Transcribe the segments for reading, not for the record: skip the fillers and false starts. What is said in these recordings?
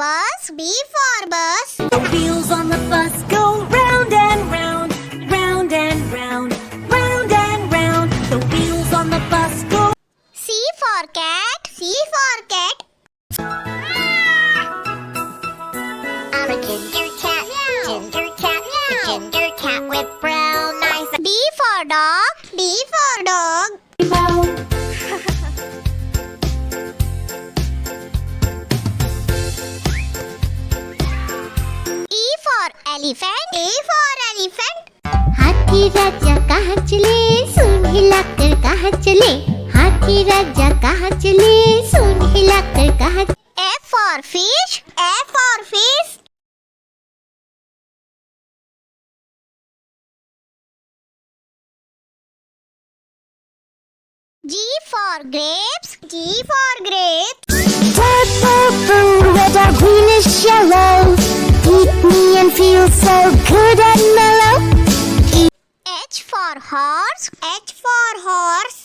bus, B for bus. The wheels on the bus go round and round, round and round, round and round. The wheels on the bus go. C for cat, C for cat. I'm a ginger cat, a ginger cat with brown eyes. D for dog, D for dog. E for elephant, A for elephant. हाथी राजा कहाँ चले, सूंड हिलाकर कहाँ चले। हाथी राजा कहाँ चले, सूंड हिलाकर कहाँ। F for fish, F for fish. G for grapes, G for grapes. Purple fruit, red or greenish yellow. Eat me and feel so good and mellow. H for horse, H for horse.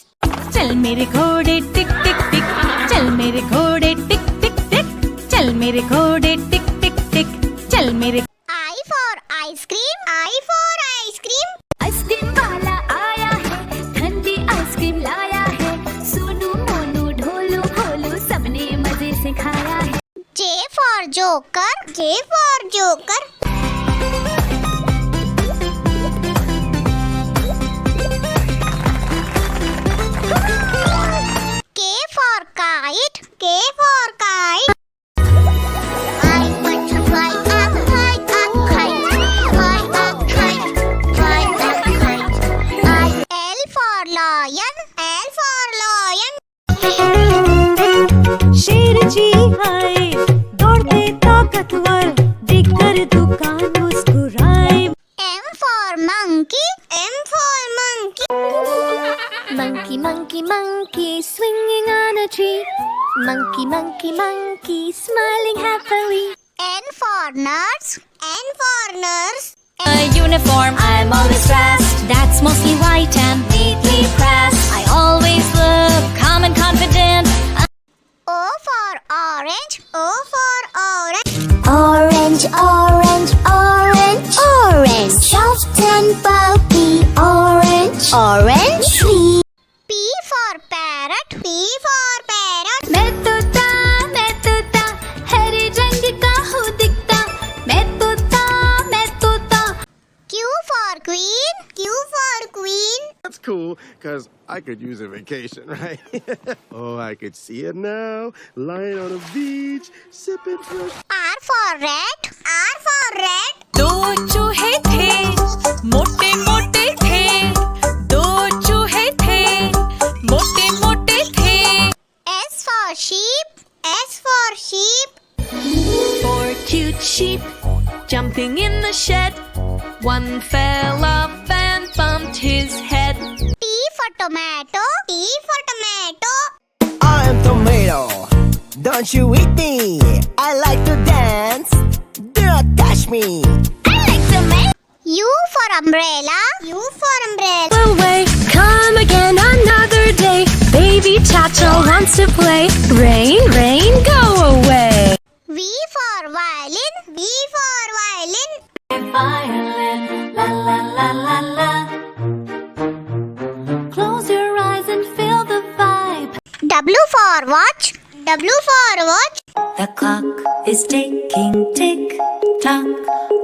चल मेरे घोड़े टिक टिक टिक, चल मेरे घोड़े टिक टिक टिक, चल मेरे घोड़े टिक टिक टिक, चल मेरे। I for ice cream, I for ice cream. Ice cream वाला आया है, ठंडी आइसक्रीम लाया है। सोनू मोनू ढोलू भोलू सबने मजे से खाया है। J for joker, J for joker. K for kite, K for kite. I want to fly a kite, fly a kite, fly a kite. L for lion, L for lion. शेर जी आए दौड़ते ताकतवर, देखकर दुकान मुस्कुराए। M for monkey, M for monkey. Monkey, monkey, monkey, swinging on a tree. Monkey, monkey, monkey, smiling happily. N for nurse, N for nurse. A uniform, I'm always dressed. That's mostly white and neatly pressed. I always look calm and confident. O for orange, O for orange. Orange, orange, orange, orange. Soft and pulpy, orange, orange tree. P for parrot, P for parrot. मैं तोता हरे रंग का हूँ दिखता। मैं तोता। Q for queen, Q for queen. That's cool, because I could use a vacation, right? Oh, I could see it now, lying on a beach, sipping fresh. R for rat, R for rat. दो चूहे थे, मोटे मोटे थे। दो चूहे थे, मोटे मोटे थे। S for sheep, S for sheep. Four cute sheep jumping in the shed. One fell off and bumped his head. T for tomato, T for tomato. I'm tomato, don't you eat me. I like to dance, do not touch me. I like tomato. U for umbrella, U for umbrella. Away, come again another day. Baby Chacha wants to play. Rain, rain, go away. V for violin, V for violin. Violin, la la la la la. Close your eyes and feel the vibe. W for watch, W for watch. The clock is ticking, tick tock.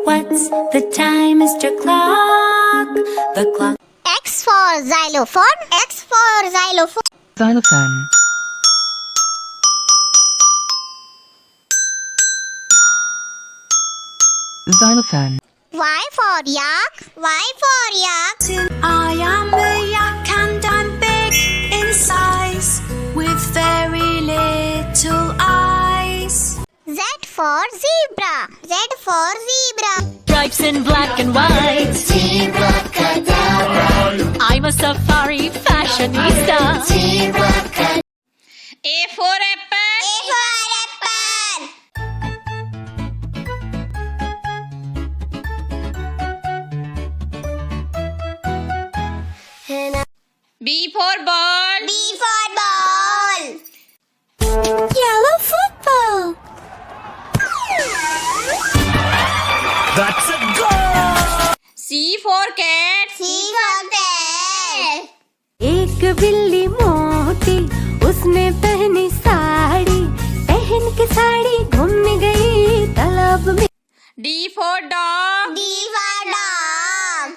What's the time, Mr. Clock? The clock. X for xylophone, X for xylophone. Xylophone. Xylophone. Y for yak, Y for yak. I am a yak and I'm big in size with very little eyes. Z for zebra, Z for zebra. Stripes in black and white. Zebra cadabra, I'm a safari fashionista. zebra cadabra. A for apple. A for apple. B for ball. B for ball. Yellow football. C for cat. C for cat. एक बिल्ली मोटी उसने पहनी साड़ी, पहन के साड़ी घूम गई तालाब में। D for dog. D for dog.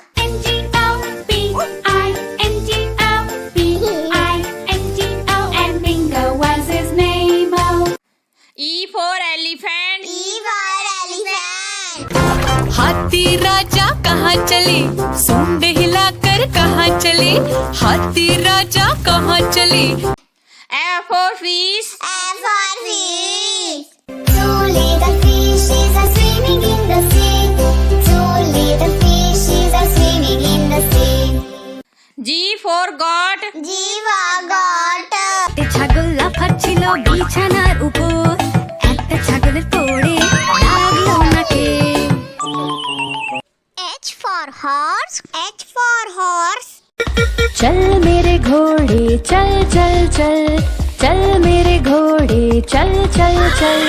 And Bingo was his name. E for elephant. E for elephant. हाथी राजा कहाँ चले, सूंड हिलाकर कहाँ चले, हाथी राजा कहाँ चले। F for fish. F for fish. Truly the fish is a swimming in the sea. Truly the fish is a swimming in the sea. G for goat. G for goat. ছাগল লাফাচ্ছিল বিছানার উপর, একটা ছাগলের পড়ে লাগলো নাকে। H for horse. H for horse. चल मेरे घोड़े चल चल चल, चल मेरे घोड़े चल चल चल।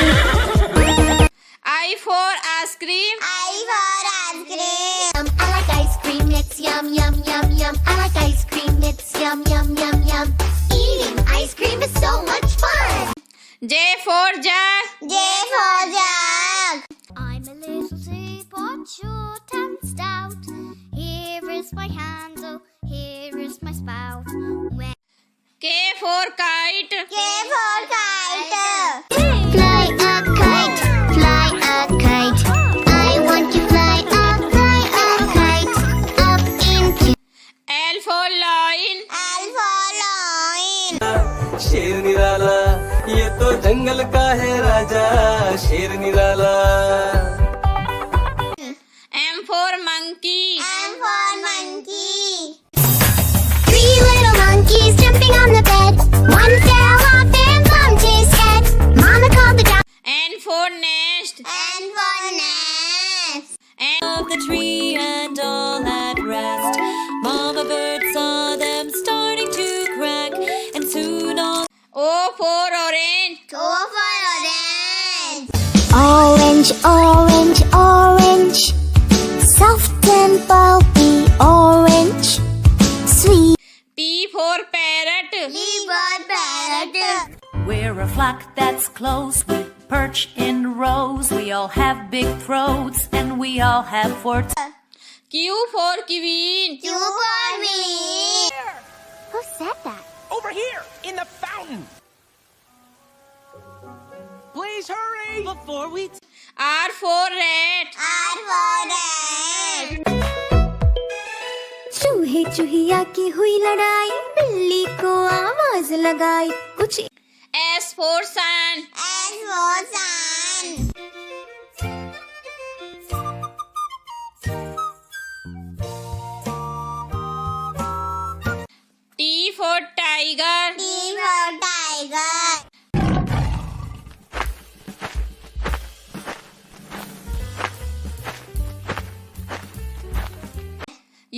I for ice cream. I for ice cream. I like ice cream. It's yum yum yum yum. I like ice cream. It's yum yum yum yum. Eating ice cream is so much fun. J for jug. J for jug. I'm a little teapot, short and stout. Here is my handle, here is my spout. K for kite. K for kite. Fly a kite, fly a kite. I want to fly a kite. Up into L for lion. L for lion. शेर निराला ये तो जंगल का है राजा, शेर निराला। M for monkey. M for monkey. 3 little monkeys jumping on the bed. One fell off and bumped his head. Mama called the doctor. N for nest. N for nest. N Of the tree and all at rest, Mama bird saw them starting to crack, and soon all. O for orange. O for orange. Orange, orange, orange. Soft and pulpy orange. Sweet. P for parrot. P for parrot. We're a flock that's close, we perch in rows, we all have big throats, and we all have forts. Q for queen. Q for me. Who said that? Over here, in the fountain. Please hurry before we. R for rat. R for rat. चूहे चूहिया की हुई लड़ाई, बिल्ली को आवाज लगाई, कुछ S for sun. S for sun. T for tiger. T for tiger.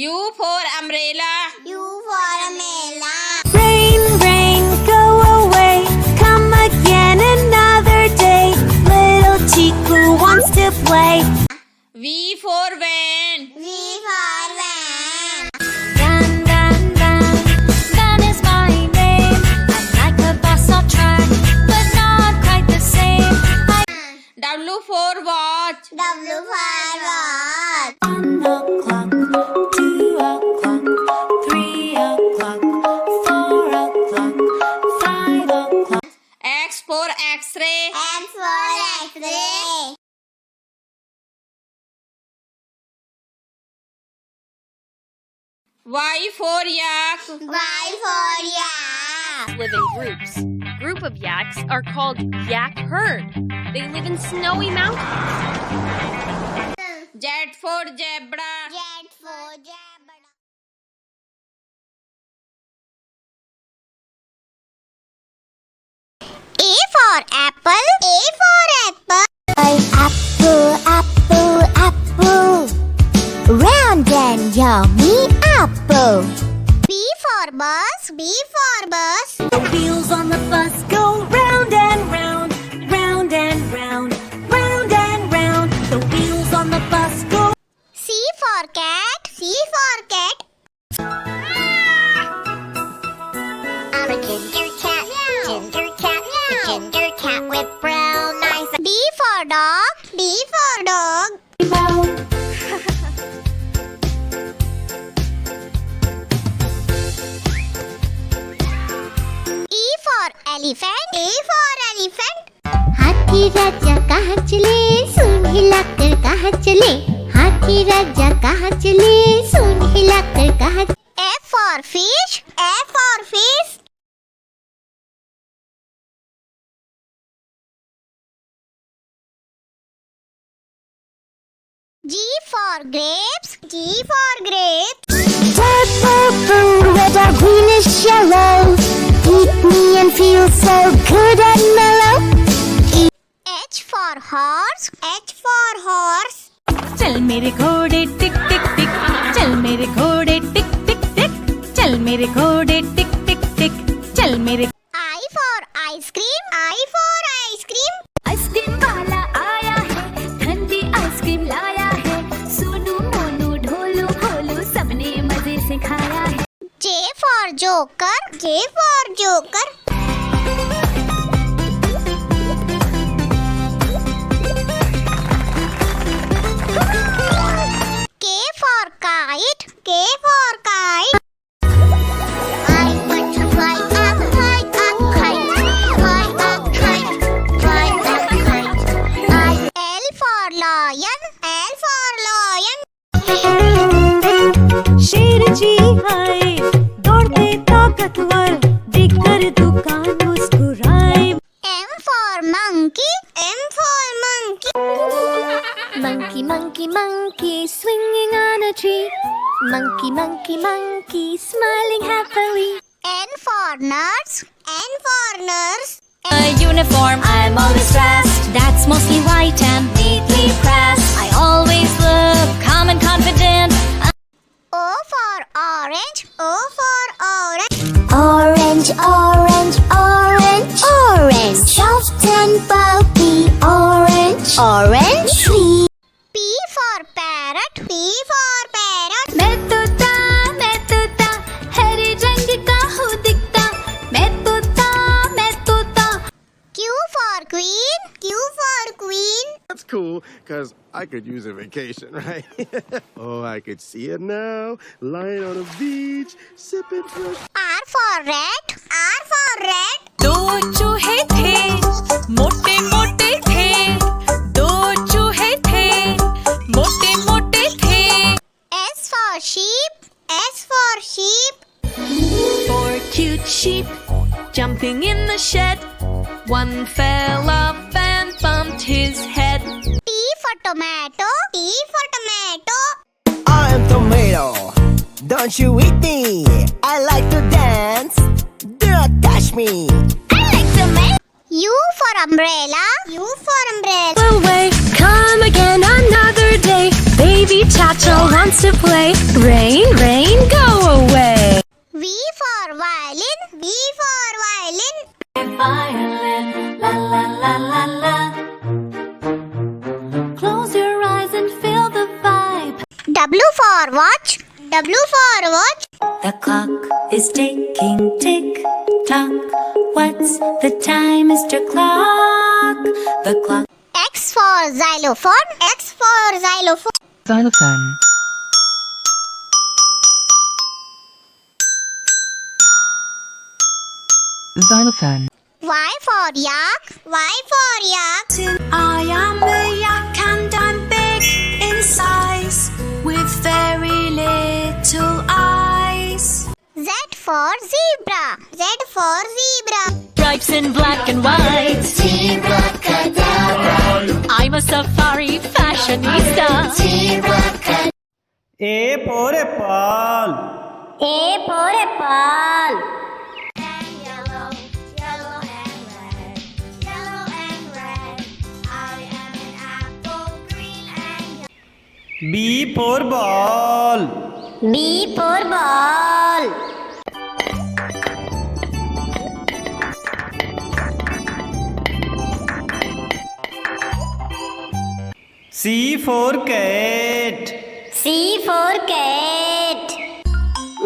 U for umbrella. U for umbrella. rain, rain, go away, come again another day, little Chiku wants to play. V for van. V for van. Run, run, run, Van is my name. I'm like a bus on track, but not quite the same. W for watch. W for watch. 1 o'clock, 2 o'clock, 3 o'clock, 4 o'clock, 5 o'clock. X for x-ray. X for X-ray. Y for yak. Y for yak. Live in groups. Group of yaks are called yak herd. They live in snowy mountains. Z for zebra. Z for zebra. A for apple. A for apple. Apple, apple, apple. Round and yummy apple. B for bus. B for bus. The wheels on the bus go round and round, round and round, round and round. The wheels on the bus go. C for cat. elephant. E for elephant. हाथी राजा कहाँ चले, सूंड हिलाकर कहाँ चले, हाथी राजा कहाँ चले, सूंड हिलाकर कहाँ। F for fish. F for fish. G for grapes. G for grapes. Red purple, red or greenish yellow, eat me and feel so good and mellow. H for horse. H for horse. चल मेरे घोड़े टिक टिक टिक, चल मेरे घोड़े टिक टिक टिक, चल मेरे घोड़े टिक टिक टिक, चल मेरे। I for ice cream. I for ice cream. Ice cream वाला आया है, ठंडी आइसक्रीम लाया है, सोनू मोनू ढोलू भोलू सबने मजे से खाया है। J for joker. J for joker. K for kite. K for kite. I want to fly a kite, a kite, fly a kite, fly a kite. L for lion. L for lion. शेर जी आए दौड़ते ताकतवर, देखकर दुकान मुस्कुराए। M for monkey. M for monkey. Monkey, monkey, monkey, swinging on a tree. Monkey, monkey, monkey, smiling happily. N for nurse. N for nurse. A uniform, I'm always dressed. That's mostly white and neatly pressed. I always look calm and confident. O for orange. O for orange. Orange, orange, orange, orange, soft and pulpy, orange, orange tree. P for parrot. P for parrot. मैं तोता हरे रंग का हूँ दिखता, मैं तोता। Q for queen. Q for queen. That's cool, because I could use a vacation, right? Oh, I could see it now, lying on a beach, sipping fresh. R for rat. R for rat. दो चूहे थे, मोटे मोटे थे, दो चूहे थे, मोटे मोटे थे। S for sheep. S for sheep. Four cute sheep jumping in the shed. One fell off and bumped his head. T for tomato. T for tomato. I'm tomato, don't you eat me. I like to dance, do not touch me. I like tomato. U for umbrella. U for umbrella. Away, come again another day. Baby Chacha wants to play. Rain, rain, go away. V for violin. V for violin. Violin, la la la la la. Close your eyes and feel the vibe. W for watch. W for watch. The clock is ticking, tick tock. What's the time, Mr. Clock? The clock. X for xylophone. X for xylophone. Xylophone. Xylophone. Y for yak. Y for yak. I am a yak and I'm big in size, with very little eyes. Z for zebra. Z for zebra. Stripes in black and white. Zebra cadabra, I'm a safari fashionista. zebra cadabra. A for apple. A for apple. Yellow, yellow and red. Yellow and red. I am an apple, green and yellow. B for ball. B for ball. C for cat. C for cat.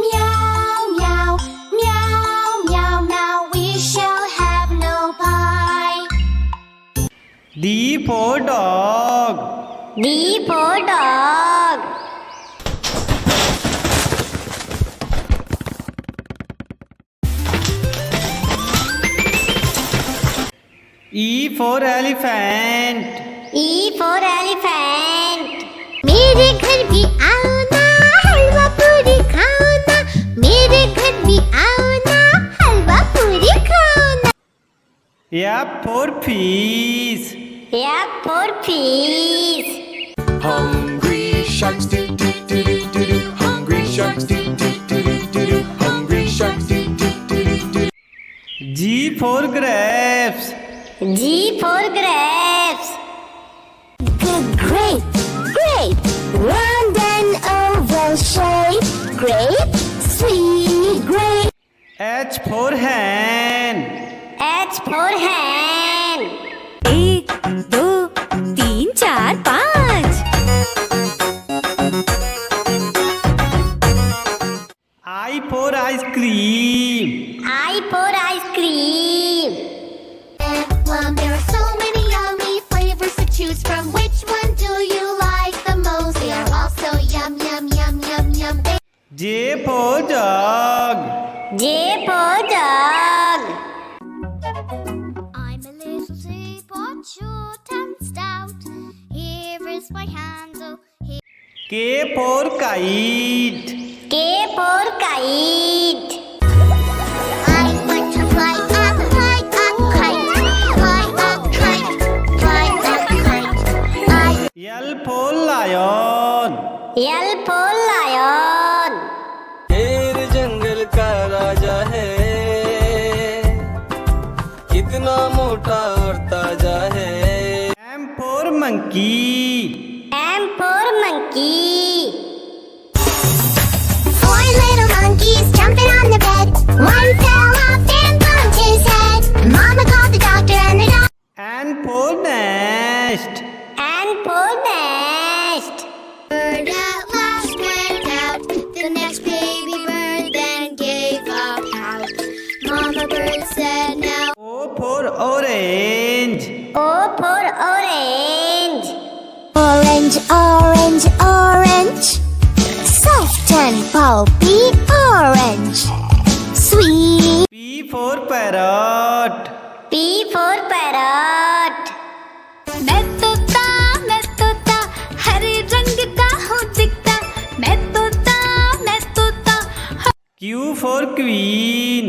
Meow, meow, meow, meow. Now we shall have no pie. D for dog. D for dog. E for elephant. E for elephant. मेरे घर भी आओ ना, हलवा पूरी खाओ ना। मेरे घर भी आओ ना, हलवा पूरी खाओ ना। F for fish. F for fish. Hungry sharks do do do do do do. Hungry sharks do do do do do do. Hungry sharks do do do do do. G for grapes. G for grapes. Grape, grape, round and oval shape. Grape, sweet grape. H for hen. H for hen. 1 2 3 4 5 I for ice cream. I for ice cream. F1, there are so many yummy flavors to choose from. Which one do you like the most? They are all so yum, yum, yum, yum, yum. J for jug. J for dog. I'm a little teapot, short and stout. Here is my handle. K for kite. K for kite. I want to fly a kite, fly a kite, fly a kite. L for lion. L for lion. शेर जंगल का राजा है, कितना मोटा और ताजा है. M for monkey. M for monkey. 4 little monkeys jumping on the bed. One fell off and bumped his head. Mama called the doctor and the doctor. N for nest. N for nest. Bird at last went out. The next baby bird then gave a pout. Mama bird said now. O for orange. O for orange. Orange, orange, orange. Soft and pulpy orange. Sweet. P for parrot. P for parrot. मैं तोता हरे रंग का हूँ दिखता। मैं तोता Q for queen.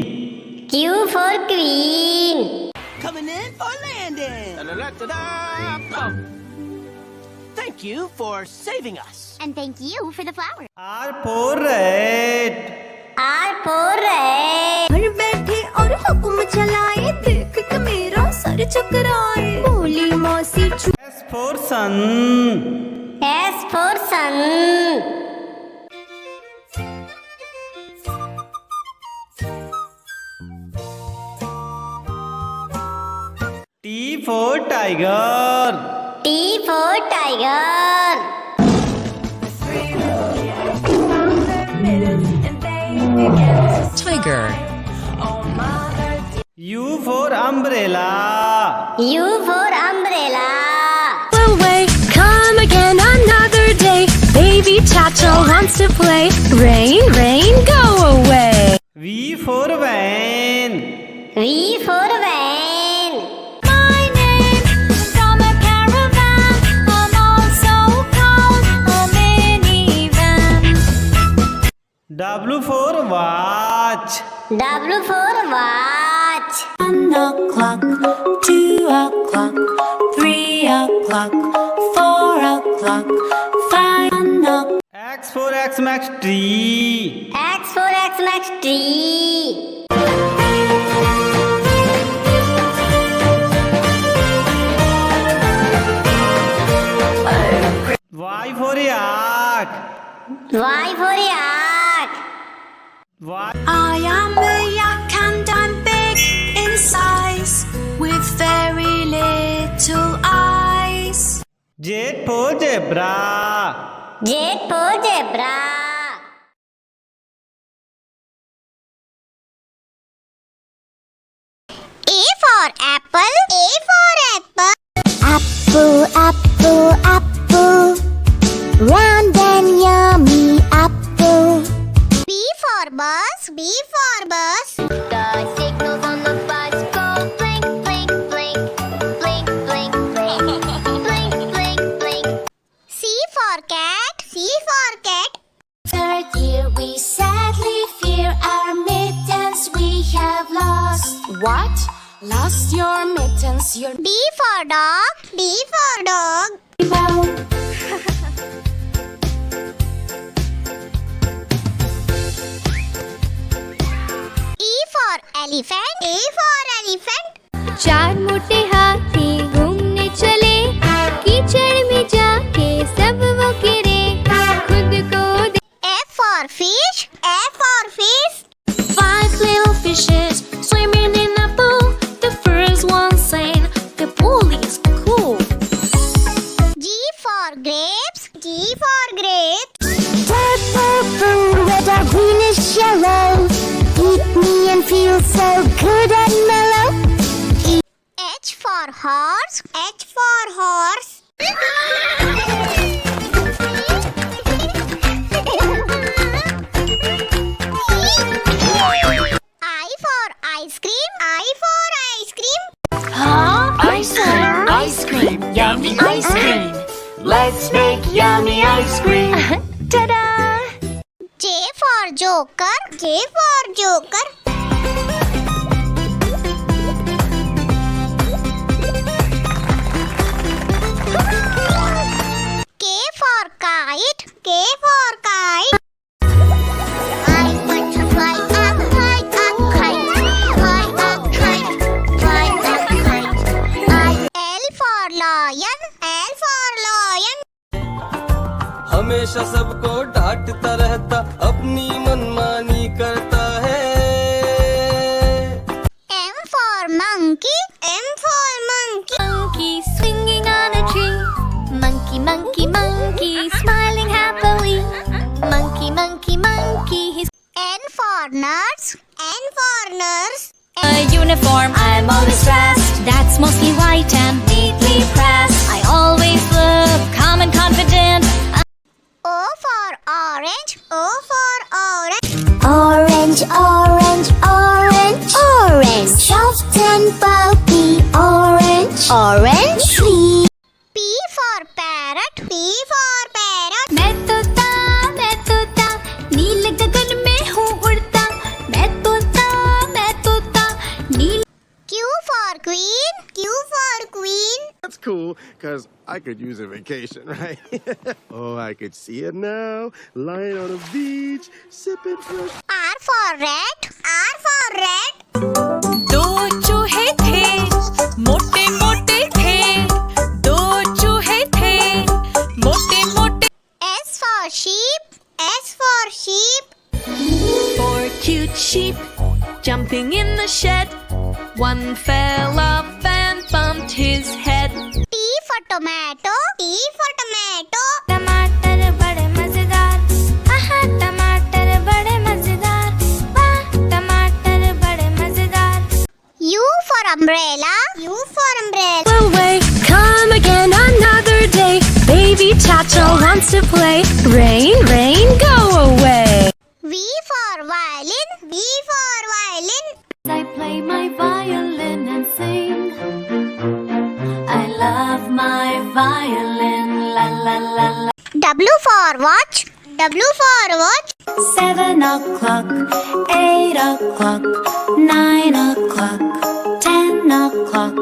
Q for queen. Coming in for landing. Thank you for saving us. And thank you for the flower. R for red. R for red. घर बैठे और हुक्म चलाए, देख के मेरा सर चकराए। बोली मौसी S for sun. S for sun. T for tiger. T for tiger. Tiger. U for umbrella. U for umbrella. away, come again another day. Baby Chacho wants to play. Rain, rain, go away. V for van. V for van. My name from a caravan. I'm also called a minivan. W for watch. W for watch. 1 o'clock, 2 o'clock, 3 o'clock, 4 o'clock, 5 o'clock. X for X-Max tree. X for X-Max tree. Y for yak. Y for yak. Y. I am a yak and I'm big in size, with very little eyes. Z for zebra. Z for zebra. A for apple. A for apple. Apple, apple, apple. Round and yummy apple. B for bus. B for bus. The signals on the bus go blink, blink, blink. What? Lost your mittens, your D for dog. D for dog. E for elephant. A for elephant. चार मोटे हाथी घूमने चले, कीचड़ में जाके सब वो गिरे, खुद को F for fish. F for fish. 5 little fishes swimming in a pool. The first one saying, the pool is cool. G for grapes. G for grapes. Purple fruit with a greenish yellow. Eat me and feel so good and mellow. H for horse. H for horse. I for ice cream. I for ice cream. Ice cream, yummy ice cream. Let's make yummy ice cream. Ta-da! J for joker. J for joker. K for kite. K for kite. I want to fly a kite, a kite, fly a kite, fly a kite. L for lion. L for lion. हमेशा सबको डांटता रहता, अपनी मनमानी करता है. M for monkey. M for monkey. Monkey swinging on a tree. Monkey, monkey, monkey, smiling happily. Monkey, monkey, monkey, he's N for nurse. N for nurse. a uniform. I'm always dressed. That's mostly white and neatly pressed. I always look calm and confident. O for orange. O for orange. Orange, orange, orange, orange. Soft and pulpy orange. Orange tree. P for parrot. P for parrot. मैं तोता नीले गगन में हूँ उड़ता. मैं तोता नीले. Q for queen. Q for queen. That's cool, because I could use a vacation, right? Oh, I could see it now. Lying on a beach, sipping fresh. R for rat. R for rat. दो चूहे थे, मोटे मोटे थे. दो चूहे थे, मोटे मोटे. S for sheep. S for sheep. 4 cute sheep jumping in the shed. One fell off and bumped his head. T for tomato. T for tomato. टमाटर बड़े मजेदार, आहा टमाटर बड़े मजेदार, वाह टमाटर बड़े मजेदार. U for umbrella. U for umbrella. Away, come again another day. Baby Chacha wants to play. Rain, rain, go away. V for violin. V for violin. I play my violin and sing. I love my violin, la la la la. W for watch. W for watch. 7 o'clock, 8 o'clock, 9 o'clock, 10 o'clock,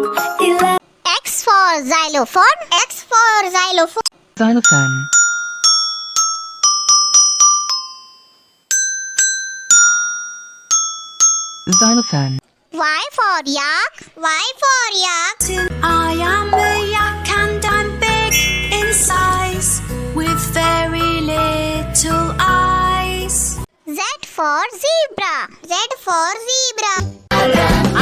11. X for xylophone. X for xylophone. Xylophone. Xylophone. Y for yak. Y for yak. I am a yak and I'm big in size, with very little eyes. Z for zebra. Z for zebra.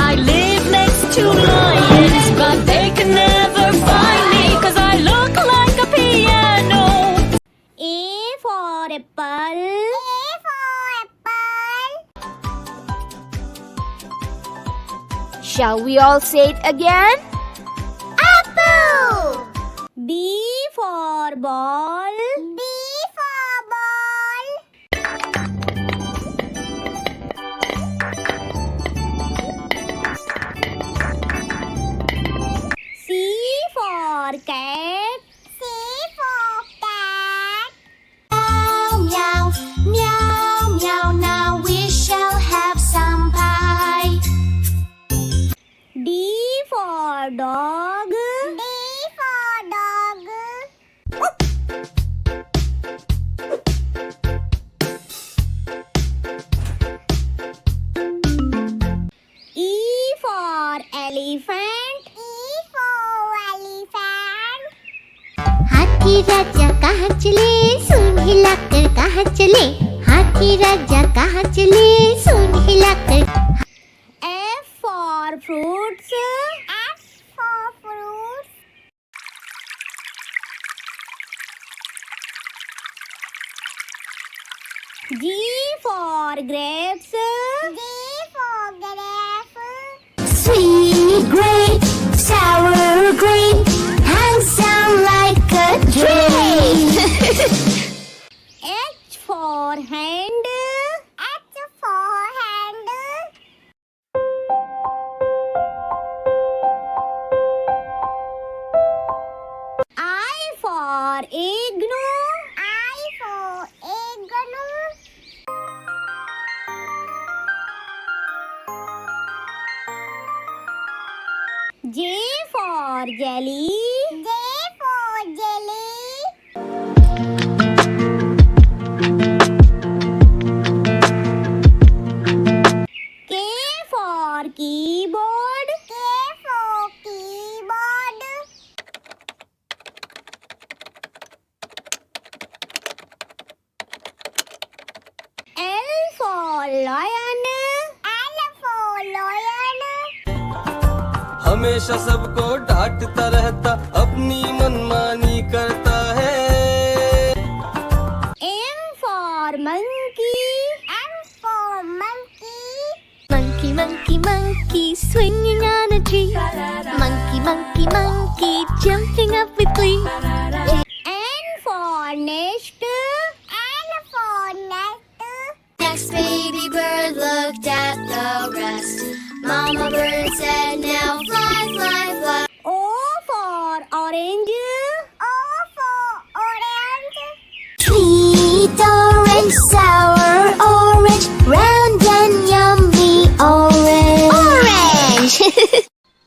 I live next to lions, but they can never find me, 'cause I look like a piano. A for apple. A for apple. Shall we all say it again? Apple. B for ball. B for ball. C for cat. C for cat. Meow, meow, meow, meow. Now we shall have some pie. dog. D for dog. E for elephant. E for elephant. हाथी राजा कहाँ चले सूंड हिलाकर कहाँ चले हाथी राजा कहाँ चले सूंड हिलाकर F for fruits. F for fruits. G for grapes. G for grapes. Sweet grape, sour grape, handsome like a tree. H for hand. H for hand. I for igloo. I for igloo. J for jelly. J for jelly. K for keyboard. K for keyboard. L for lion. L for lion. हमेशा सबको डांटता रहता अपनी मनमानी करता है M for monkey. M for monkey. Monkey, monkey, monkey, swinging on a tree. Monkey, monkey, monkey, jumping up with glee. N for nest. N for nest. Next baby bird looked at the rest. Mama bird said, now fly, fly, fly. O for orange. O for orange. Sweet orange, sour orange, round and yummy orange. Orange!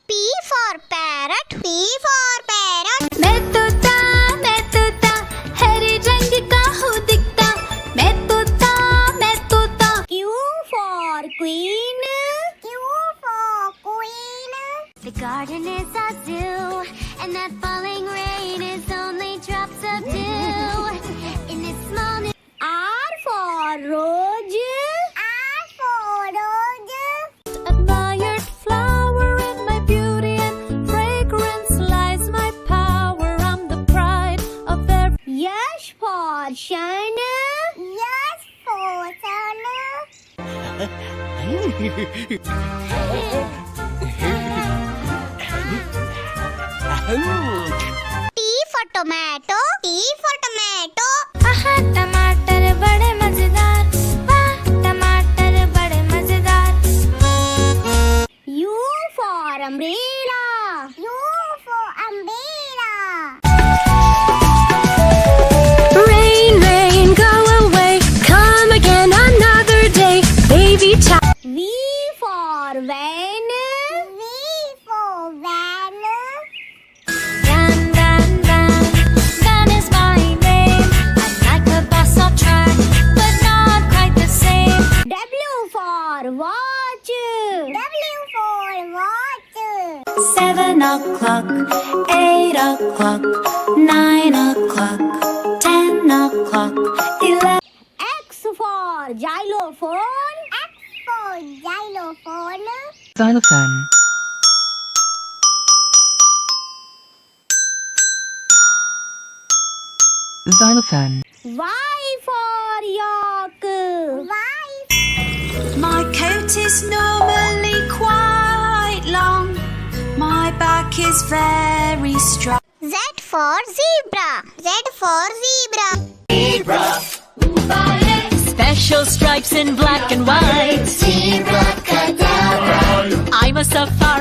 P for parrot. P for parrot. मैं तोता हरे रंग का हूँ दिखता मैं तोता Q for queen. Q for queen. The garden is our zoo, and that falling rain is only drops of dew. In this small new R for rose. R for rose. admired flower in my beauty and fragrance lies my power. I'm the pride of every S for sun. S for sun. T for tomato. T for tomato. आहा टमाटर बड़े मजेदार वाह टमाटर बड़े मजेदार U for umbrella. U for umbrella. Rain, rain, go away come again another day baby child V for van. V for van. Van is my name I'm like a bus I'll try but not quite the same W for watch. W for watch. 7 o'clock 8 o'clock 9 o'clock 10 o'clock 11 X for xylophone. X for xylophone. Xylophone. Xylophone. Y for yak. Y. My coat is normally quite long. My back is very strong. Z for zebra. Z for zebra. Special stripes in black and white. zebra cadabra. I'm a safari.